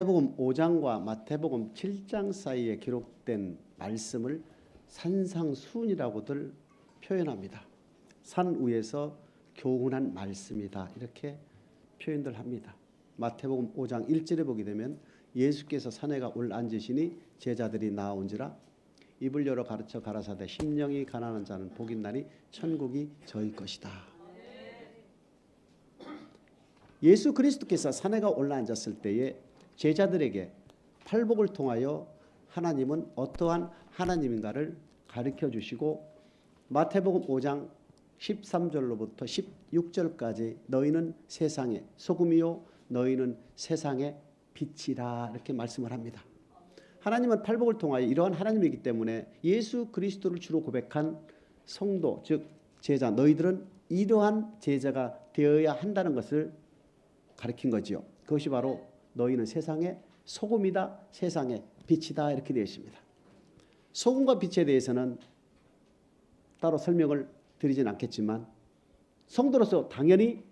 마태복음 5장과 마태복음 7장 사이에 기록된 말씀을 산상수훈이라고들 표현합니다. 산 위에서 교훈한 말씀이다, 이렇게 표현들 합니다. 마태복음 5장 1절에 보게 되면 예수께서 산에가 올앉으시니 제자들이 나온지라 입을 열어 가르쳐 가라사대 심령이 가난한 자는 복이 있나니 천국이 저희 것이다. 예수 그리스도께서 산에가 올라앉았을 때에 제자들에게 팔복을 통하여 하나님은 어떠한 하나님인가를 가르쳐 주시고, 마태복음 5장 13절로부터 16절까지 너희는 세상의 소금이요 너희는 세상의 빛이라, 이렇게 말씀을 합니다. 하나님은 팔복을 통하여 이러한 하나님이기 때문에 예수 그리스도를 주로 고백한 성도, 즉 제자, 너희들은 이러한 제자가 되어야 한다는 것을 가르친 거지요. 그것이 바로 너희는 세상의 소금이다, 세상의 빛이다, 이렇게 되어 있습니다. 소금과 빛에 대해서는 따로 설명을 드리진 않겠지만 성도로서 당연히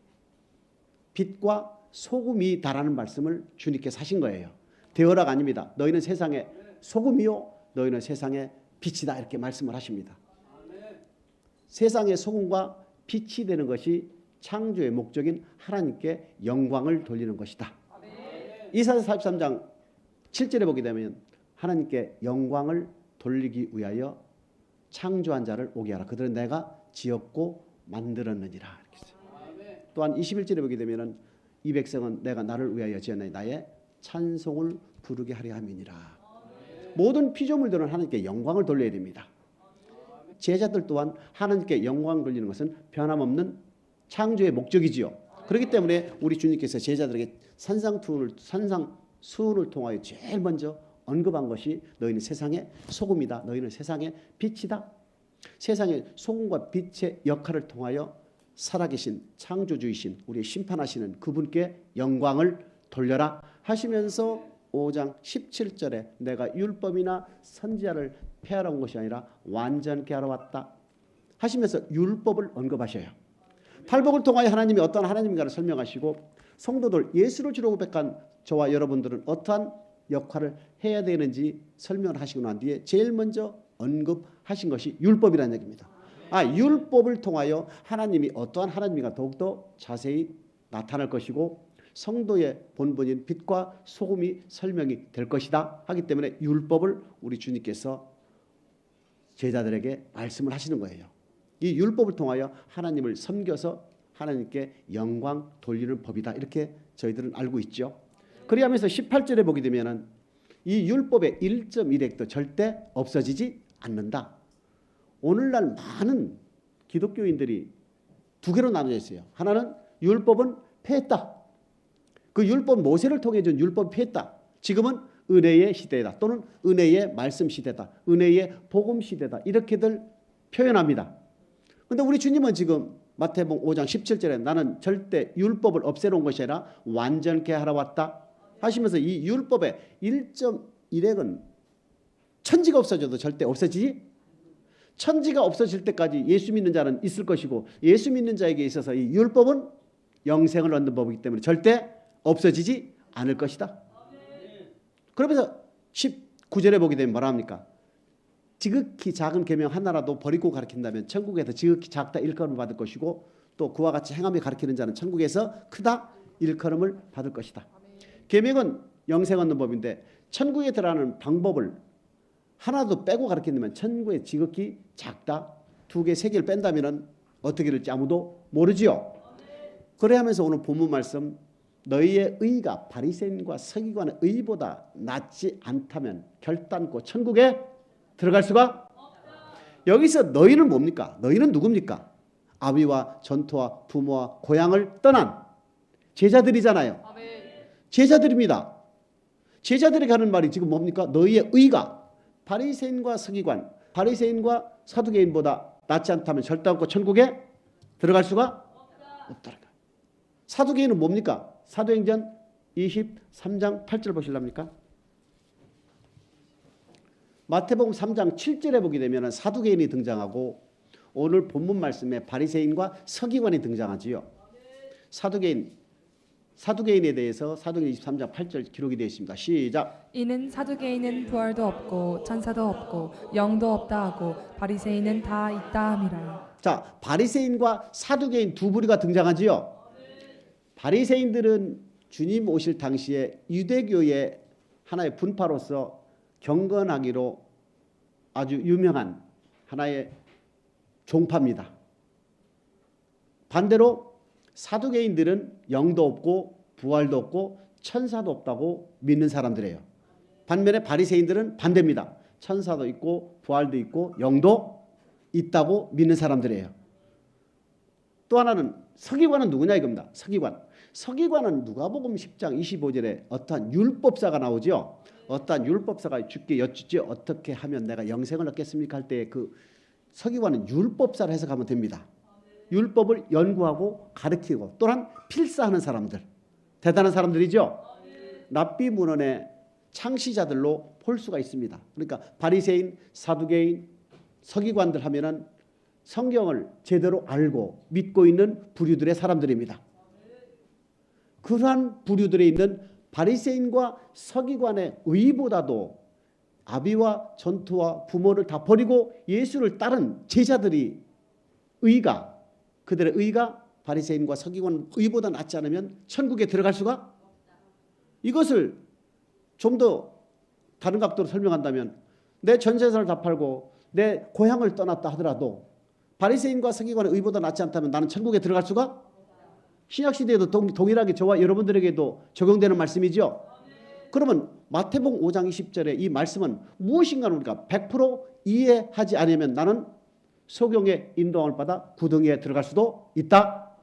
빛과 소금이다라는 말씀을 주님께서 하신 거예요. 되어라가 아닙니다. 너희는 세상의 소금이요 너희는 세상의 빛이다, 이렇게 말씀을 하십니다. 세상의 소금과 빛이 되는 것이 창조의 목적인 하나님께 영광을 돌리는 것이다. 이사야 43장 7절에 보게 되면 하나님께 영광을 돌리기 위하여 창조한 자를 오게 하라. 그들은 내가 지었고 만들었느니라. 또한 21절에 보게 되면 이 백성은 내가 나를 위하여 지었나니 나의 찬송을 부르게 하려 함이니라. 모든 피조물들은 하나님께 영광을 돌려야 됩니다. 제자들 또한 하나님께 영광 돌리는 것은 변함없는 창조의 목적이지요. 그렇기 때문에 우리 주님께서 제자들에게 산상수훈을 통하여 제일 먼저 언급한 것이 너희는 세상의 소금이다, 너희는 세상의 빛이다. 세상의 소금과 빛의 역할을 통하여 살아계신 창조주이신 우리의 심판하시는 그분께 영광을 돌려라 하시면서 5장 17절에 내가 율법이나 선지자를 폐하러 온 것이 아니라 완전케 하러 왔다 하시면서 율법을 언급하셔요. 팔복을 통하여 하나님이 어떤 하나님인가를 설명하시고, 성도들 예수를 주로 고백한 저와 여러분들은 어떠한 역할을 해야 되는지 설명을 하시고 난 뒤에 제일 먼저 언급하신 것이 율법이라는 얘기입니다. 율법을 통하여 하나님이 어떠한 하나님인가 더욱더 자세히 나타날 것이고 성도의 본분인 빛과 소금이 설명이 될 것이다 하기 때문에 율법을 우리 주님께서 제자들에게 말씀을 하시는 거예요. 이 율법을 통하여 하나님을 섬겨서 하나님께 영광 돌리는 법이다, 이렇게 저희들은 알고 있죠. 그리하면서 18절에 보게 되면 이 율법의 1.1핵도 절대 없어지지 않는다. 오늘날 많은 기독교인들이 두 개로 나눠져 있어요. 하나는 율법은 폐했다. 그 율법 모세를 통해 준 율법이 폐했다. 지금은 은혜의 시대다, 또는 은혜의 말씀 시대다, 은혜의 복음 시대다, 이렇게들 표현합니다. 그런데 우리 주님은 지금 마태복음 5장 17절에 나는 절대 율법을 없애놓은 것이 아니라 완전케 하러 왔다 하시면서 이 율법의 1.1핵은 천지가 없어져도 절대 없어지지, 천지가 없어질 때까지 예수 믿는 자는 있을 것이고 예수 믿는 자에게 있어서 이 율법은 영생을 얻는 법이기 때문에 절대 없어지지 않을 것이다. 그러면서 19절에 보게 되면 뭐라 합니까? 지극히 작은 계명 하나라도 버리고 가르친다면 천국에서 지극히 작다 일컬음을 받을 것이고 또 그와 같이 행함에 가르치는 자는 천국에서 크다 일컬음을 받을 것이다. 계명은 영생 얻는 법인데 천국에 들어가는 방법을 하나도 빼고 가르친다면 천국에 지극히 작다, 2개, 3개를 뺀다면 어떻게 될지 아무도 모르지요. 그래 하면서 오늘 본문 말씀 너희의 의가 바리새인과 서기관의 의보다 낫지 않다면 결단코 천국에 들어갈 수가 없다. 여기서 너희는 뭡니까? 너희는 누굽니까? 아비와 전토와 부모와 고향을 떠난 제자들이잖아요. 제자들입니다. 제자들이 가는 말이 지금 뭡니까? 너희의 의가 바리새인과 서기관, 바리새인과 사두개인보다 낫지 않다면 결단코 천국에 들어갈 수가 없다. 사두개인은 뭡니까? 사도행전 23장 8절 보실랍니까? 마태복음 3장 7절에 보게 되면 사두개인이 등장하고 오늘 본문 말씀에 바리새인과 서기관이 등장하지요. 사두개인 사두개인에 대해서 사도행전 23장 8절 기록이 되어 있습니다. 시작. 이는 사두개인은 부활도 없고 천사도 없고 영도 없다 하고 바리새인은 다 있다 함이라. 자, 바리새인과 사두개인 두 부류가 등장하지요. 바리새인들은 주님 오실 당시에 유대교의 하나의 분파로서 경건하기로 아주 유명한 하나의 종파입니다. 반대로 사두개인들은 영도 없고 부활도 없고 천사도 없다고 믿는 사람들이에요. 반면에 바리새인들은 반대입니다. 천사도 있고 부활도 있고 영도 있다고 믿는 사람들이에요. 또 하나는 서기관은 누구냐 이겁니다. 서기관은 누가복음 10장 25절에 어떠한 율법사가 나오죠. 어떠한 율법사가 주께 여쭙지 어떻게 하면 내가 영생을 얻겠습니까 할 때 그 서기관은 율법사를 해석하면 됩니다. 율법을 연구하고 가르치고 또한 필사하는 사람들, 대단한 사람들이죠. 랍비 문헌의 창시자들로 볼 수가 있습니다. 그러니까 바리새인, 사두개인, 서기관들 하면은 성경을 제대로 알고 믿고 있는 부류들의 사람들입니다. 그러한 부류들에 있는 바리새인과 서기관의 의보다도 아비와 전투와 부모를 다 버리고 예수를 따른 제자들이 그들의 의가 바리새인과 서기관 의보다 낫지 않으면 천국에 들어갈 수가, 이것을 좀 더 다른 각도로 설명한다면 내 전 재산을 다 팔고 내 고향을 떠났다 하더라도 바리새인과 서기관의 의보다 낫지 않다면 나는 천국에 들어갈 수가, 신약시대에도 동일하게 저와 여러분들에게도 적용되는 말씀이죠. 그러면 마태복음 5장 20절에 이 말씀은 무엇인가를 우리가 100% 이해하지 않으면 나는 소경의 인도함을 받아 구덩이에 들어갈 수도 있다.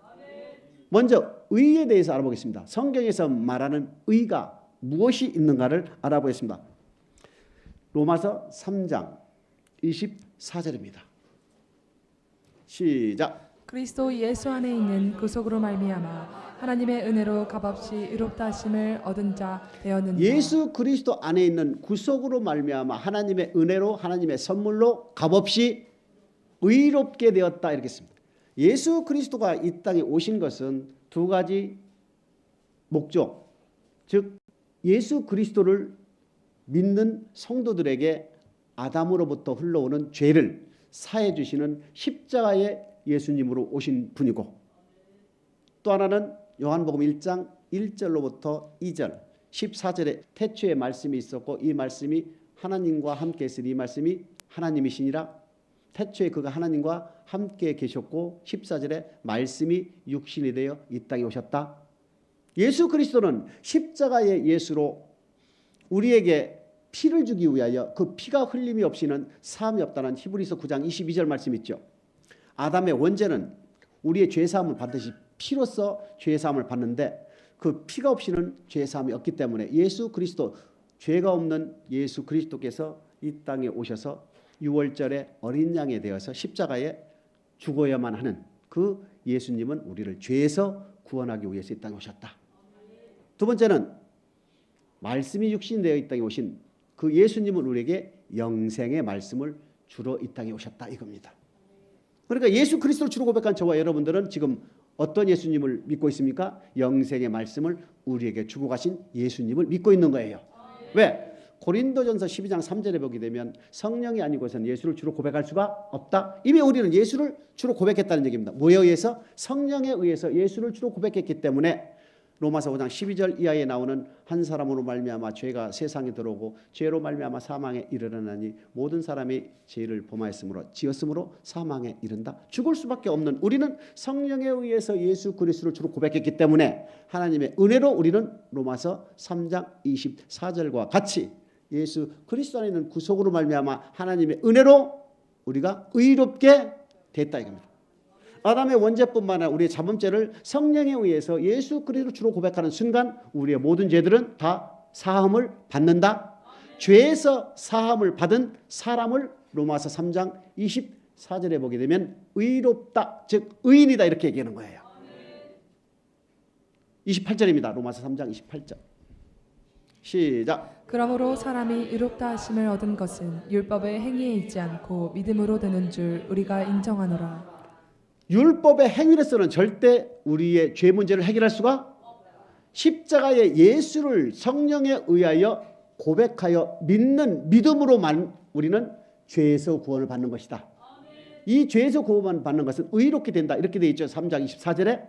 먼저 의에 대해서 알아보겠습니다. 성경에서 말하는 의가 무엇이 있는가를 알아보겠습니다. 로마서 3장 24절입니다. 시작. 그리스도 예수 안에 있는 구속으로 말미암아 하나님의 은혜로 값없이 의롭다 하심을 얻은 자 되었느니라. 예수 그리스도 안에 있는 구속으로 말미암아 하나님의 은혜로 하나님의 선물로 값없이 의롭게 되었다 이렇게 했습니다. 예수 그리스도가 이 땅에 오신 것은 두 가지 목적, 즉 예수 그리스도를 믿는 성도들에게 아담으로부터 흘러오는 죄를 사해 주시는 십자가의 예수님으로 오신 분이고, 또 하나는 요한복음 1장 1절로부터 2절 14절에 태초에 말씀이 있었고 이 말씀이 하나님과 함께 있으니 이 말씀이 하나님이시니라. 태초에 그가 하나님과 함께 계셨고 14절에 말씀이 육신이 되어 이 땅에 오셨다. 예수 그리스도는 십자가의 예수로 우리에게 피를 주기 위하여 그 피가 흘림이 없이는 사함이 없다는 히브리서 9장 22절 말씀 있죠. 아담의 원죄는 우리의 죄사함을 받듯이 피로써 죄사함을 받는데 그 피가 없이는 죄사함이 없기 때문에 예수 그리스도, 죄가 없는 예수 그리스도께서 이 땅에 오셔서 6월절에 어린 양에 되어서 십자가에 죽어야만 하는 그 예수님은 우리를 죄에서 구원하기 위해서 이 땅에 오셨다. 두 번째는 말씀이 육신되어 이 땅에 오신 그 예수님은 우리에게 영생의 말씀을 주러 이 땅에 오셨다 이겁니다. 그러니까 예수 그리스도를 주로 고백한 저와 여러분들은 지금 어떤 예수님을 믿고 있습니까? 영생의 말씀을 우리에게 주고 가신 예수님을 믿고 있는 거예요. 왜? 고린도전서 12장 3절에 보게 되면 성령이 아니고서는 예수를 주로 고백할 수가 없다. 이미 우리는 예수를 주로 고백했다는 얘기입니다. 뭐에 의해서? 성령에 의해서 예수를 주로 고백했기 때문에 로마서 5장 12절 이하에 나오는 한 사람으로 말미암아 죄가 세상에 들어오고 죄로 말미암아 사망에 이르러나니 모든 사람이 죄를 범하였으므로 지었으므로 사망에 이른다. 죽을 수밖에 없는 우리는 성령에 의해서 예수 그리스도를 주로 고백했기 때문에 하나님의 은혜로 우리는 로마서 3장 24절과 같이 예수 그리스도 안에 있는 구속으로 말미암아 하나님의 은혜로 우리가 의롭게 됐다 이겁니다. 아담의 원죄뿐만 아니라 우리의 자범죄를 성령에 의해서 예수 그리스도를 주로 고백하는 순간 우리의 모든 죄들은 다 사함을 받는다. 죄에서 사함을 받은 사람을 로마서 3장 24절에 보게 되면 의롭다, 즉 의인이다 이렇게 얘기하는 거예요. 28절입니다. 로마서 3장 28절. 시작. 그러므로 사람이 의롭다 하심을 얻은 것은 율법의 행위에 있지 않고 믿음으로 되는 줄 우리가 인정하노라. 율법의 행위로서는 절대 우리의 죄 문제를 해결할 수가, 십자가의 예수를 성령에 의하여 고백하여 믿는 믿음으로만 우리는 죄에서 구원을 받는 것이다. 이 죄에서 구원만 받는 것은 의롭게 된다. 이렇게 되어 있죠. 3장 24절에.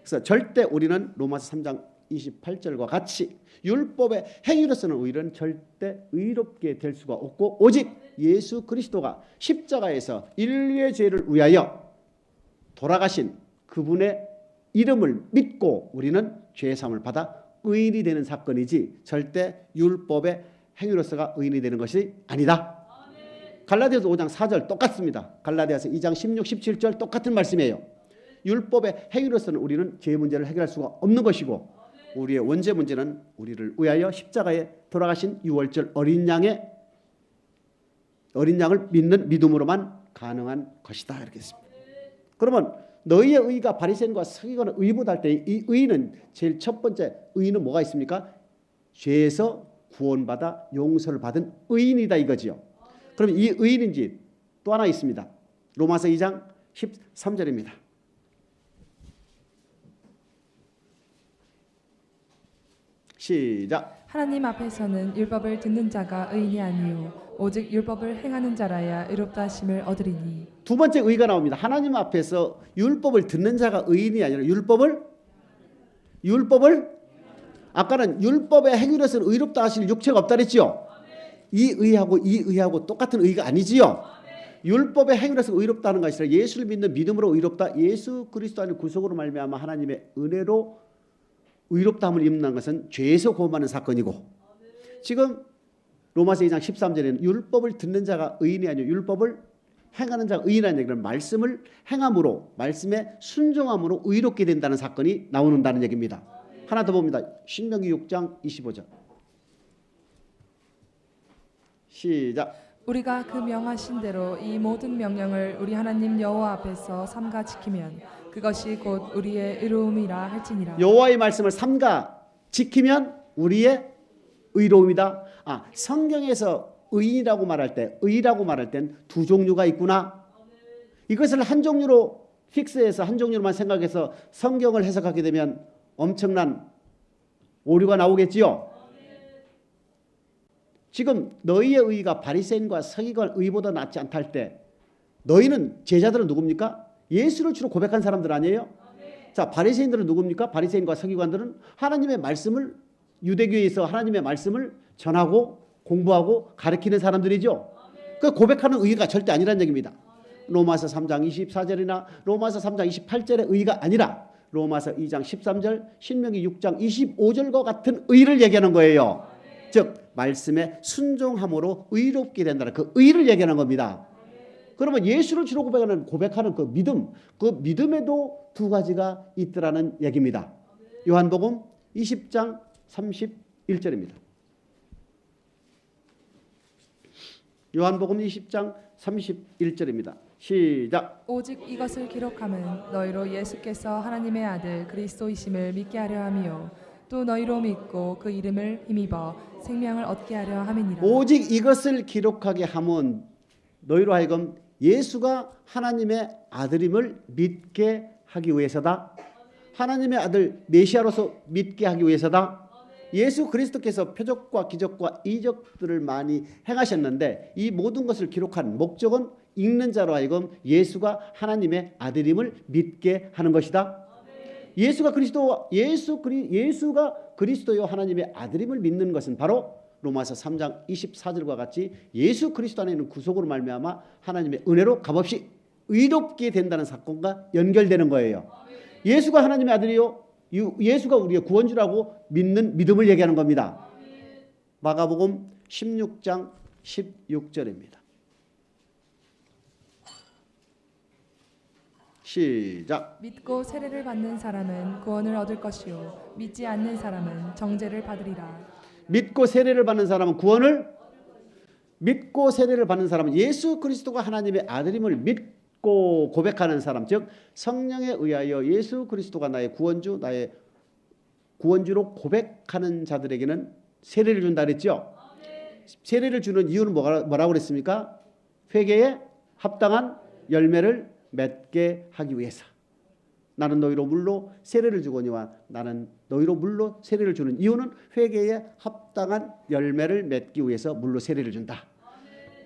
그래서 절대 우리는 로마서 3장 28절과 같이 율법의 행위로서는 우리는 절대 의롭게 될 수가 없고 오직 예수 그리스도가 십자가에서 인류의 죄를 위하여 돌아가신 그분의 이름을 믿고 우리는 죄 사함을 받아 의인이 되는 사건이지 절대 율법의 행위로서가 의인이 되는 것이 아니다. 갈라디아서 5장 4절 똑같습니다. 갈라디아서 2장 16, 17절 똑같은 말씀이에요. 율법의 행위로서는 우리는 죄 문제를 해결할 수가 없는 것이고 우리의 원죄 문제는 우리를 위하여 십자가에 돌아가신 유월절 어린 양을 믿는 믿음으로만 가능한 것이다. 이렇게 했습니다. 그러면 너희의 의가 바리새인과 서기관의 의보다 할 때 이 의는 제일 첫 번째 의는 뭐가 있습니까? 죄에서 구원받아 용서를 받은 의인이다 이거지요. 그럼 이 의인인지 또 하나 있습니다. 로마서 2장 13절입니다. 시작. 하나님 앞에서는 율법을 듣는 자가 의인이 아니요 오직 율법을 행하는 자라야 의롭다 하심을 얻으리니. 두 번째 의가 나옵니다. 하나님 앞에서 율법을 듣는 자가 의인이 아니라 율법을 아까는 율법의 행위로서는 의롭다 하실 육체가 없다 그랬죠. 이 의하고 똑같은 의가 아니지요. 율법의 행위로서 의롭다는 것이 아니라 예수를 믿는 믿음으로 의롭다. 예수 그리스도 안에 구속으로 말미암아 하나님의 은혜로 의롭다함을 입는 것은 죄에서 구원받는 사건이고 지금 로마서 2장 13절에는 율법을 듣는 자가 의인이 아니요 율법을 행하는 자가 의인이라는 얘기는 말씀을 행함으로 말씀에 순종함으로 의롭게 된다는 사건이 나오는다는 얘기입니다. 하나 더 봅니다. 신명기 6장 25절 시작. 우리가 그 명하신 대로 이 모든 명령을 우리 하나님 여호와 앞에서 삼가 지키면 그것이 곧 우리의 의로움이라 할지니라. 여호와의 말씀을 삼가 지키면 우리의 의로움이다. 성경에서 의라고 말할 때 의라고 말할 땐 두 종류가 있구나. 이것을 한 종류로 픽스해서 한 종류로만 생각해서 성경을 해석하게 되면 엄청난 오류가 나오겠지요. 지금 너희의 의가 바리새인과 서기관 의보다 낫지 않다 할 때 너희는 제자들은 누굽니까? 예수를 주로 고백한 사람들 아니에요? 자, 바리새인들은 누굽니까? 바리새인과 서기관들은 하나님의 말씀을 유대교에서 하나님의 말씀을 전하고 공부하고 가르치는 사람들이죠. 그 고백하는 의가 절대 아니라는 얘기입니다. 로마서 3장 24절이나 로마서 3장 28절의 의가 아니라 로마서 2장 13절, 신명기 6장 25절과 같은 의를 얘기하는 거예요. 즉 말씀에 순종함으로 의롭게 된다는 그 의를 얘기하는 겁니다. 그러면 예수를 주로 고백하는 그 믿음에도 두 가지가 있더라는 얘기입니다. 요한복음 20장 31절입니다. 요한복음 20장 31절입니다. 시작. 오직 이것을 기록하면 너희로 예수께서 하나님의 아들 그리스도이심을 믿게 하려 함이요 또 너희로 믿고 그 이름을 힘입어 생명을 얻게 하려 함이니라. 오직 이것을 기록하게 함은 너희로 하여금 예수가 하나님의 아들임을 믿게 하기 위해서다. 하나님의 아들 메시아로서 믿게 하기 위해서다. 예수 그리스도께서 표적과 기적과 이적들을 많이 행하셨는데 이 모든 것을 기록한 목적은 읽는 자로 하여금 예수가 하나님의 아들임을 믿게 하는 것이다. 예수가 그리스도요 하나님의 아들임을 믿는 것은 바로 로마서 3장 24절과 같이 예수 그리스도 안에 있는 구속으로 말미암아 하나님의 은혜로 값없이 의롭게 된다는 사건과 연결되는 거예요. 예수가 하나님의 아들이요 예수가 우리의 구원주라고 믿는 믿음을 얘기하는 겁니다. 마가복음 16장 16절입니다. 시작. 믿고 세례를 받는 사람은 구원을 얻을 것이요 믿지 않는 사람은 정죄를 받으리라. 믿고 세례를 받는 사람은 믿고 세례를 받는 사람은 예수 그리스도가 하나님의 아들임을 믿고 고백하는 사람, 즉 성령에 의하여 예수 그리스도가 나의 구원주, 나의 구원주로 고백하는 자들에게는 세례를 준다 그랬죠. 세례를 주는 이유는 뭐라고 그랬습니까? 회개에 합당한 열매를 맺게 하기 위해서. 나는 너희로 물로 세례를 주거니와 나는 너희로 물로 세례를 주는 이유는 회개에 합당한 열매를 맺기 위해서 물로 세례를 준다.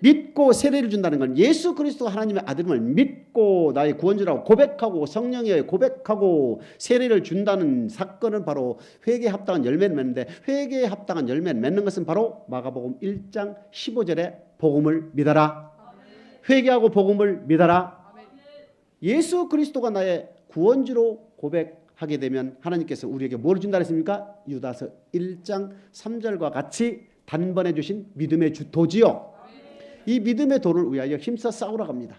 믿고 세례를 준다는 건 예수 그리스도 하나님의 아들임을 믿고 나의 구원주라고 고백하고 성령에 고백하고 세례를 준다는 사건은 바로 회개에 합당한 열매를 맺는데, 회개에 합당한 열매를 맺는 것은 바로 마가복음 1장 15절에 복음을 믿어라. 회개하고 복음을 믿어라. 예수 그리스도가 나의 구원주로 고백하게 되면 하나님께서 우리에게 뭘 준다 했습니까? 유다서 1장 3절과 같이 단번에 주신 믿음의 도지요. 이 믿음의 도를 위하여 힘써 싸우러 갑니다.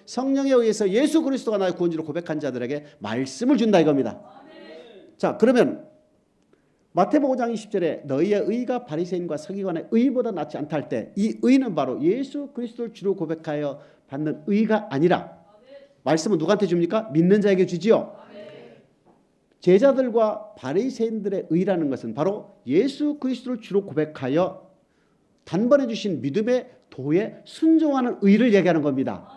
성령에 의해서 예수 그리스도가 나의 구원주로 고백한 자들에게 말씀을 준다 이겁니다. 자, 그러면 마태복음 5장 20절에 너희의 의가 바리새인과 서기관의 의보다 낫지 않다 할 때, 이 의는 바로 예수 그리스도를 주로 고백하여 받는 의가 아니라, 말씀은 누구한테 줍니까? 믿는 자에게 주지요. 제자들과 바리새인들의 의라는 것은 바로 예수 그리스도를 주로 고백하여 단번에 주신 믿음의 도에 순종하는 의를 얘기하는 겁니다.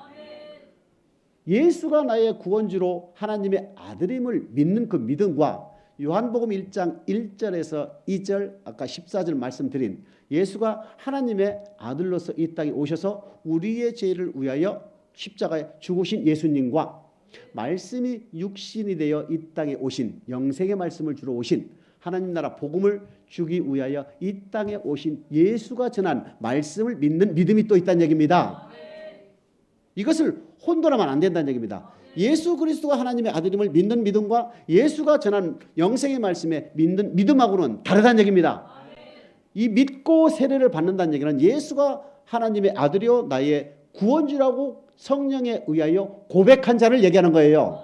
예수가 나의 구원주로 하나님의 아들임을 믿는 그 믿음과 요한복음 1장 1절에서 2절 아까 14절 말씀드린 예수가 하나님의 아들로서 이 땅에 오셔서 우리의 죄를 위하여 십자가에 죽으신 예수님과 말씀이 육신이 되어 이 땅에 오신 영생의 말씀을 주러 오신 하나님 나라 복음을 주기 위하여 이 땅에 오신 예수가 전한 말씀을 믿는 믿음이 또 있다는 얘기입니다. 이것을 혼돈하면 안 된다는 얘기입니다. 예수 그리스도가 하나님의 아들임을 믿는 믿음과 예수가 전한 영생의 말씀에 믿는 믿음하고는 다르다는 얘기입니다. 이 믿고 세례를 받는다는 얘기는 예수가 하나님의 아들이요 나의 구원주라고 성령에 의하여 고백한 자를 얘기하는 거예요.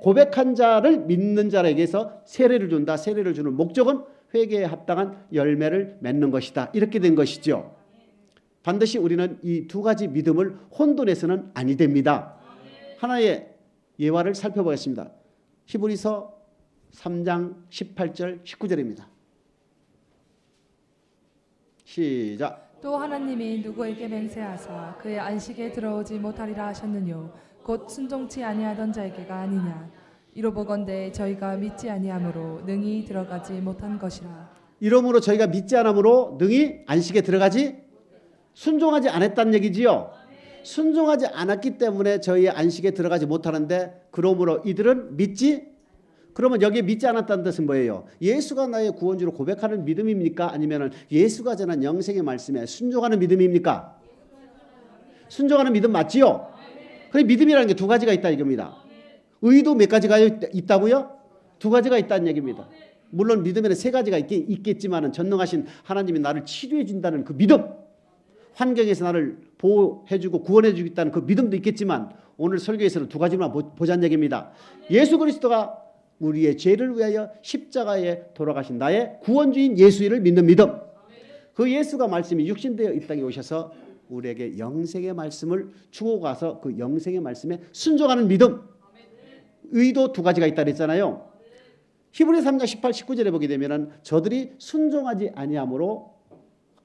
고백한 자를 믿는 자에게서 세례를 준다. 세례를 주는 목적은 회개에 합당한 열매를 맺는 것이다. 이렇게 된 것이죠. 반드시 우리는 이 두 가지 믿음을 혼돈해서는 아니 됩니다. 하나의 예화를 살펴보겠습니다. 히브리서 3장 18절 19절입니다. 시작. 또 하나님이 누구에게 맹세하사 그의 안식에 들어오지 못하리라 하셨느뇨 곧 순종치 아니하던 자에게가 아니냐. 이로 보건대 저희가 믿지 아니함으로 능히 들어가지 못한 것이라. 이러므로 저희가 믿지 않으므로 능히 안식에 들어가지 순종하지 않았다는 얘기지요. 순종하지 않았기 때문에 저희의 안식에 들어가지 못하는데, 그러므로 이들은 믿지, 그러면 여기에 믿지 않았다는 뜻은 뭐예요? 예수가 나의 구원주로 고백하는 믿음입니까? 아니면 예수가 전한 영생의 말씀에 순종하는 믿음입니까? 순종하는 믿음 맞지요? 그래, 믿음이라는 게 두 가지가 있다 이겁니다. 의도 몇 가지가 있다고요? 두 가지가 있다는 얘기입니다. 물론 믿음에는 세 가지가 있겠지만 전능하신 하나님이 나를 치료해 준다는 그 믿음, 환경에서 나를 보호해주고 구원해주겠다는 그 믿음도 있겠지만, 오늘 설교에서는 두 가지만 보자는 얘기입니다. 예수 그리스도가 우리의 죄를 위하여 십자가에 돌아가신 나의 구원주인 예수를 믿는 믿음, 그 예수가 말씀이 육신되어 이 땅에 오셔서 우리에게 영생의 말씀을 주고 가서 그 영생의 말씀에 순종하는 믿음, 의도 두 가지가 있다 그랬잖아요. 히브리서 3장 18, 19절에 보게 되면 저들이 순종하지 아니함으로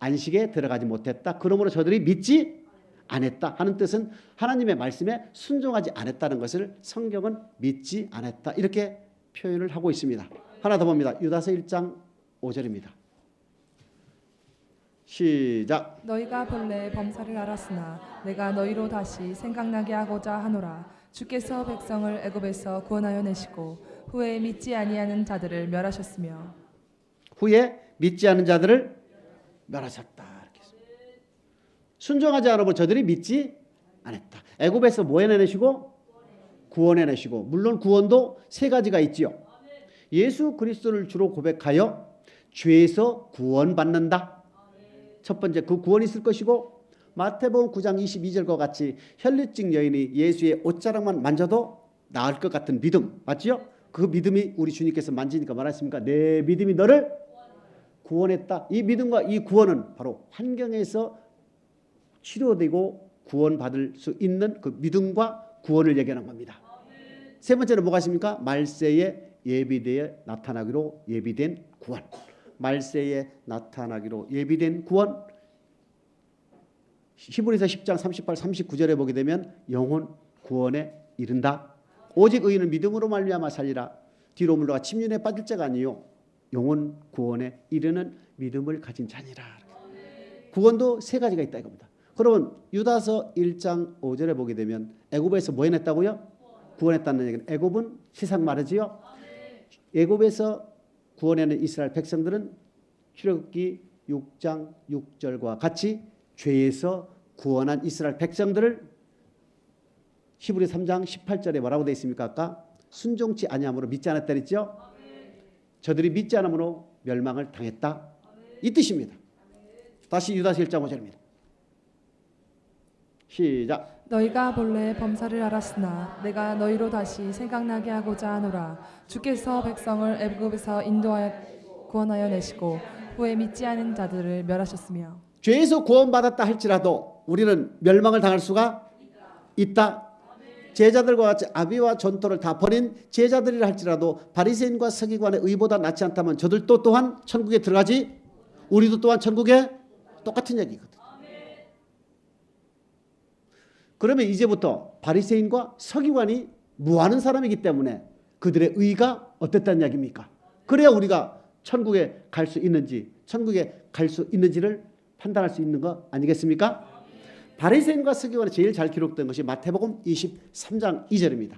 안식에 들어가지 못했다. 그러므로 저들이 믿지 않았다 하는 뜻은 하나님의 말씀에 순종하지 않았다는 것을 성경은 믿지 않았다 이렇게 표현을 하고 있습니다. 하나 더 봅니다. 유다서 1장 5절입니다. 시작. 너희가 본래 범사를 알았으나 내가 너희로 다시 생각나게 하고자 하노라. 주께서 백성을 애굽에서 구원하여 내시고 후에 믿지 아니하는 자들을 멸하셨으며. 후에 믿지 않은 자들을 멸하셨다. 이렇게 순종하지 않으면 저들이 믿지 않았다. 애굽에서 뭐 해내시고? 구원해내시고, 물론 구원도 세 가지가 있지요. 예수 그리스도를 주로 고백하여 죄에서 구원받는다. 첫 번째 그 구원이 있을 것이고, 마태복음 9장 22절과 같이 혈류증 여인이 예수의 옷자락만 만져도 나을 것 같은 믿음 맞지요? 그 믿음이 우리 주님께서 만지니까 말했습니까? 내 믿음이 너를 구원했다. 이 믿음과 이 구원은 바로 환경에서 치료되고 구원받을 수 있는 그 믿음과 구원을 얘기하는 겁니다. 세 번째는 뭐가 있습니까? 말세에 예비되어 나타나기로 예비된 구원. 말세에 나타나기로 예비된 구원. 히브리서 10장 38, 39절에 보게 되면 영혼 구원에 이른다. 오직 의인은 믿음으로 말미암아 살리라. 뒤로 물러가 침륜에 빠질 자가 아니요 영혼 구원에 이르는 믿음을 가진 자니라. 구원도 세 가지가 있다 이겁니다. 그러면 유다서 1장 5절에 보게 되면 애굽에서 뭐 해냈다고요? 구원했다는 얘기는 애굽은 세상 말이지요. 애굽에서 구원해낸 이스라엘 백성들은 출애굽기 6장 6절과 같이 죄에서 구원한 이스라엘 백성들을 히브리 3장 18절에 뭐라고 되어 있습니까? 아까 순종치 아니함으로 믿지 않았다 그랬죠? 저들이 믿지 않음으로 멸망을 당했다. 이 뜻입니다. 다시 유다서 1장 5절입니다. 시작. 너희가 본래 범사를 알았으나 내가 너희로 다시 생각나게 하고자 하노라. 주께서 백성을 애굽에서 인도하여 구원하여 내시고 후에 믿지 않은 자들을 멸하셨으며 죄에서 구원받았다 할지라도 우리는 멸망을 당할 수가 있다. 제자들과 같이 아비와 전토를 다 버린 제자들이라 할지라도 바리새인과 서기관의 의보다 낫지 않다면 저들도 또한 천국에 들어가지, 우리도 또한 천국에 똑같은 얘기거든. 그러면 이제부터 바리새인과 서기관이 무하는 사람이기 때문에 그들의 의가 어땠다는 이야기입니까? 그래야 우리가 천국에 갈 수 있는지, 천국에 갈 수 있는지를 판단할 수 있는 거 아니겠습니까? 바리새인과 서기관이 제일 잘 기록된 것이 마태복음 23장 2절입니다.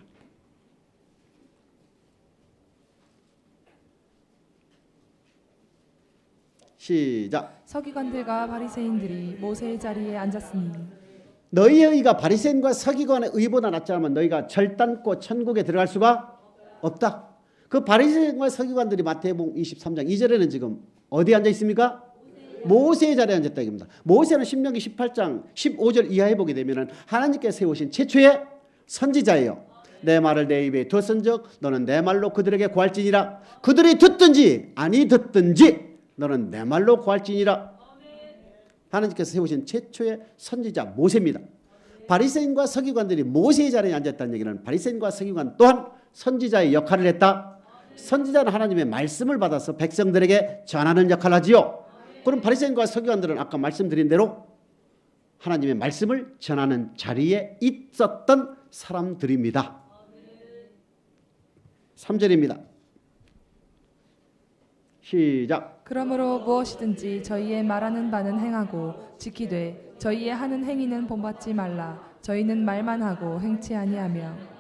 시작. 서기관들과 바리새인들이 모세의 자리에 앉았으니 너희의 의가 바리새인과 서기관의 의보다 낫지 않으면 너희가 절단코 천국에 들어갈 수가 없다. 그 바리새인과 서기관들이 마태복음 23장 2절에는 지금 어디에 앉아 있습니까? 모세의 자리에 앉았다 이겁니다. 모세는 신명기 18장 15절 이하에 보게 되면 하나님께서 세우신 최초의 선지자예요. 내 말을 내 입에 두었은즉 너는 내 말로 그들에게 구할지니라. 그들이 듣든지 아니 듣든지 너는 내 말로 구할지니라. 하나님께서 세우신 최초의 선지자 모세입니다. 바리새인과 서기관들이 모세의 자리에 앉았다는 얘기는 바리새인과 서기관 또한 선지자의 역할을 했다. 선지자는 하나님의 말씀을 받아서 백성들에게 전하는 역할을 하지요. 그럼 바리새인과 서기관들은 아까 말씀드린 대로 하나님의 말씀을 전하는 자리에 있었던 사람들입니다. 3절입니다. 시작. 그러므로 무엇이든지 저희의 말하는 바는 행하고 지키되 저희의 하는 행위는 본받지 말라. 저희는 말만 하고 행치 아니하며.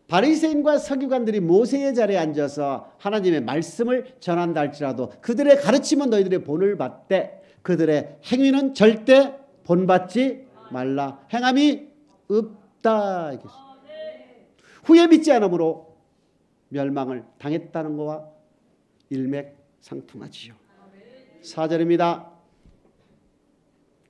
바리새인과 서기관들이 모세의 자리에 앉아서 하나님의 말씀을 전한다 할지라도 그들의 가르침은 너희들의 본을 받되 그들의 행위는 절대 본받지 말라. 행함이 없다. 후에 믿지 않으므로 멸망을 당했다는 것과 일맥상통하지요. 4절입니다.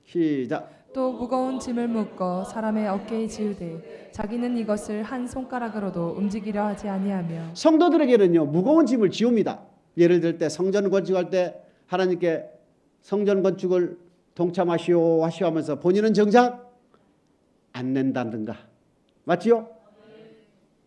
시작. 또 무거운 짐을 묶어 사람의 어깨에 지우되 자기는 이것을 한 손가락으로도 움직이려 하지 아니하며. 성도들에게는요 무거운 짐을 지웁니다. 예를 들 때 성전 건축할 때 하나님께 성전 건축을 동참하시오 하시오 하면서 본인은 정작 안 낸다든가, 맞지요?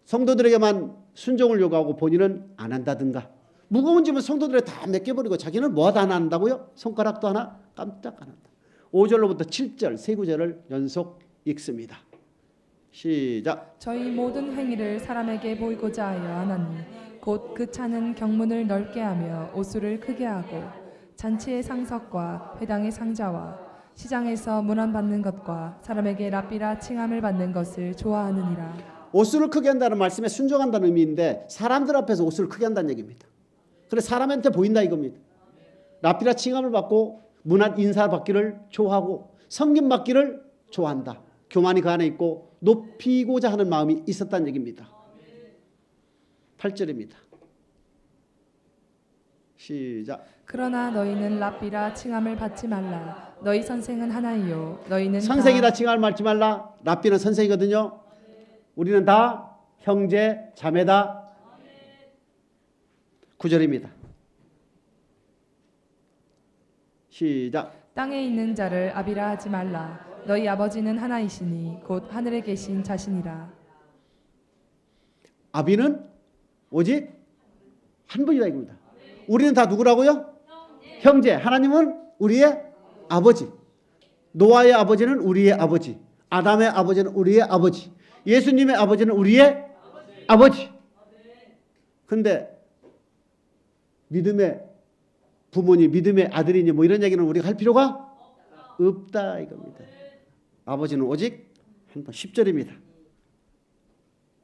성도들에게만 순종을 요구하고 본인은 안 한다든가. 무거운 짐은 성도들에 다 맡겨버리고 자기는 뭐하다 안 한다고요? 손가락도 하나 깜짝 안 한다. 5절로부터 7절 세 구절을 연속 읽습니다. 시작. 저희 모든 행위를 사람에게 보이고자 하여 하나니 곧 그 차는 경문을 넓게 하며 오수를 크게 하고 잔치의 상석과 회당의 상자와 시장에서 문안받는 것과 사람에게 랍비라 칭함을 받는 것을 좋아하느니라. 오수를 크게 한다는 말씀에 순종한다는 의미인데 사람들 앞에서 오수를 크게 한다는 얘기입니다. 그래서 사람한테 보인다 이겁니다. 랍비라 칭함을 받고 문안 인사받기를 좋아하고 섬김받기를 좋아한다. 교만이 그 안에 있고 높이고자 하는 마음이 있었다는 얘기입니다. 8절입니다. 시작. 그러나 너희는 랍비라 칭함을 받지 말라. 너희 선생은 하나이요 너희는 선생이라 칭함을 받지 말라. 랍비는 선생이거든요. 우리는 다 형제 자매다. 9절입니다. 시작. 땅에 있는 자를 아비라 하지 말라. 너희 아버지는 하나이시니 곧 하늘에 계신 자신이라. 아비는 오직 한 분이다 이겁니다. 우리는 다 누구라고요? 형제. 하나님은 우리의 아버지. 노아의 아버지는 우리의 아버지. 아담의 아버지는 우리의 아버지. 예수님의 아버지는 우리의 아버지. 근데 믿음의 부모니 믿음의 아들이니 뭐 이런 얘기는 우리가 할 필요가 없다 이겁니다. 아버지는 오직 한 번 10절입니다.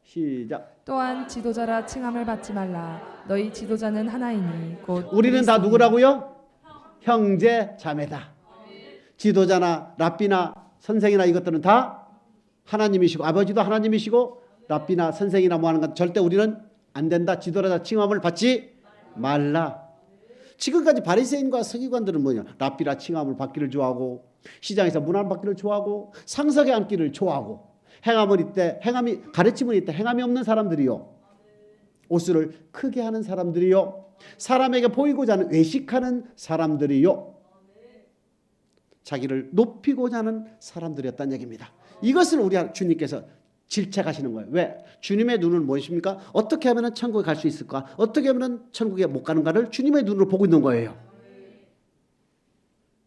시작. 또한 지도자라 칭함을 받지 말라. 너희 지도자는 하나이니 곧 우리는 다 그리스도니. 누구라고요? 형제 자매다. 지도자나 랍비나 선생이나 이것들은 다 하나님이시고 아버지도 하나님이시고 랍비나 선생이나 뭐 하는 건 절대 우리는 안 된다. 지도자나 칭함을 받지 말라. 지금까지 바리새인과 서기관들은 뭐냐? 랍비라 칭함을 받기를 좋아하고 시장에서 문안 받기를 좋아하고 상석에 앉기를 좋아하고 행함이 가르침은 있다. 행함이 없는 사람들이요. 옷을 크게 하는 사람들이요. 사람에게 보이고자 하는 외식하는 사람들이요. 자기를 높이고자 하는 사람들이었다는 얘기입니다. 이것을 우리 주님께서 질책하시는 거예요. 왜? 주님의 눈은 무엇입니까? 어떻게 하면 천국에 갈 수 있을까? 어떻게 하면 천국에 못 가는가를 주님의 눈으로 보고 있는 거예요.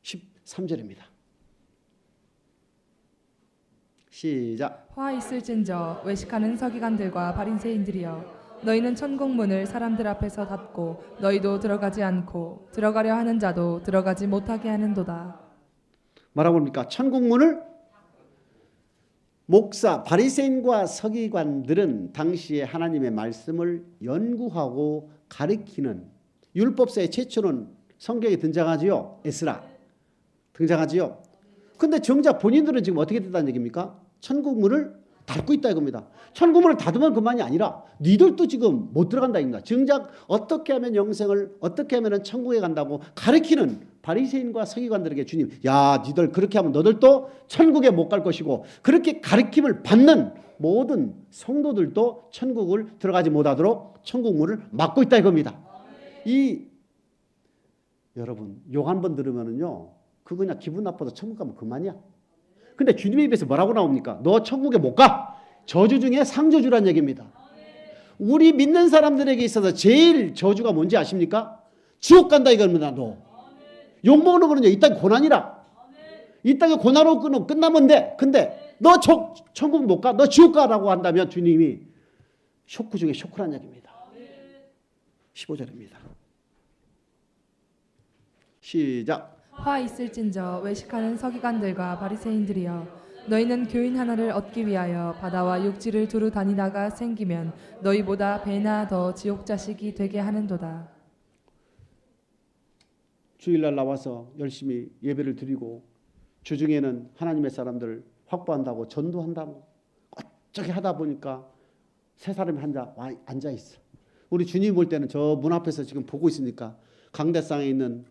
13절입니다. 시작. 화 있을진저 외식하는 서기관들과 바리새인들이여 너희는 천국 문을 사람들 앞에서 닫고 너희도 들어가지 않고 들어가려 하는 자도 들어가지 못하게 하는도다. 뭐라고 합니까? 천국 문을 목사 바리새인과 서기관들은 당시에 하나님의 말씀을 연구하고 가르치는 율법사의 최초는 성경에 등장하지요. 에스라 등장하지요. 근데 정작 본인들은 지금 어떻게 됐다는 얘기입니까? 천국 문을 닫고 있다 이겁니다. 천국 문을 닫으면 그만이 아니라 니들도 지금 못 들어간다 입니다. 정작 어떻게 하면 영생을 어떻게 하면 천국에 간다고 가르치는 바리새인과 서기관들에게 주님, 야 니들 그렇게 하면 너들도 천국에 못 갈 것이고 그렇게 가르침을 받는 모든 성도들도 천국을 들어가지 못하도록 천국 문을 막고 있다 이겁니다. 여러분 욕 한 번 들으면은요 그거 그냥 기분 나빠서 천국 가면 그만이야. 근데 주님의 입에서 뭐라고 나옵니까? 너 천국에 못 가. 저주 중에 상저주란 얘기입니다. 우리 믿는 사람들에게 있어서 제일 저주가 뭔지 아십니까? 지옥 간다 이겁니다. 너 욕먹는 거는요 이 땅 고난이라. 이 땅에 고난으로 끝나면 돼. 근데 너 천국 못 가. 너 지옥 가라고 한다면 주님이 쇼크 중에 쇼크란 얘기입니다. 15절입니다. 시작. 화 있을진저 외식하는 서기관들과 바리새인들이여 너희는 교인 하나를 얻기 위하여 바다와 육지를 두루 다니다가 생기면 너희보다 배나 더 지옥 자식이 되게 하는도다. 주일날 나와서 열심히 예배를 드리고 주중에는 하나님의 사람들 확보한다고 전도한다고 어쩌게 하다 보니까 세 사람이 앉아 있어. 우리 주님 볼 때는 저 문 앞에서 지금 보고 있으니까 강대상에 있는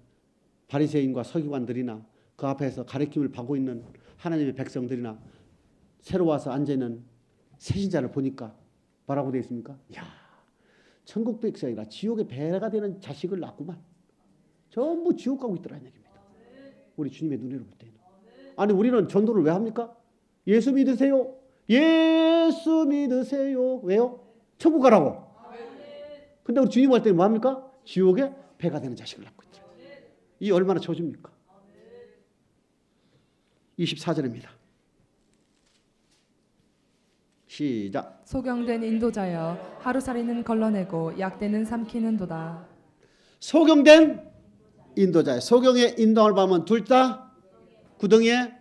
바리새인과 서기관들이나 그 앞에서 가르침을 받고 있는 하나님의 백성들이나 새로 와서 앉아있는 새신자를 보니까 뭐라고 되어 있습니까? 야, 천국 백성이 아니라 지옥의 배가 되는 자식을 낳구만. 전부 지옥 가고 있더라는 얘기입니다. 우리 주님의 눈으로 볼 때는. 아니 우리는 전도를 왜 합니까? 예수 믿으세요. 예수 믿으세요. 왜요? 천국 가라고. 근데 우리 주님 할 때는 뭐 합니까? 지옥의 배가 되는 자식을 낳고 있더라. 이 얼마나 저주입니까? 24절입니다. 시작. 소경된 인도자여 하루살이는 걸러내고 약대는 삼키는도다. 소경된 인도자여. 소경의 인도함을 받으면 둘 다 구덩이에.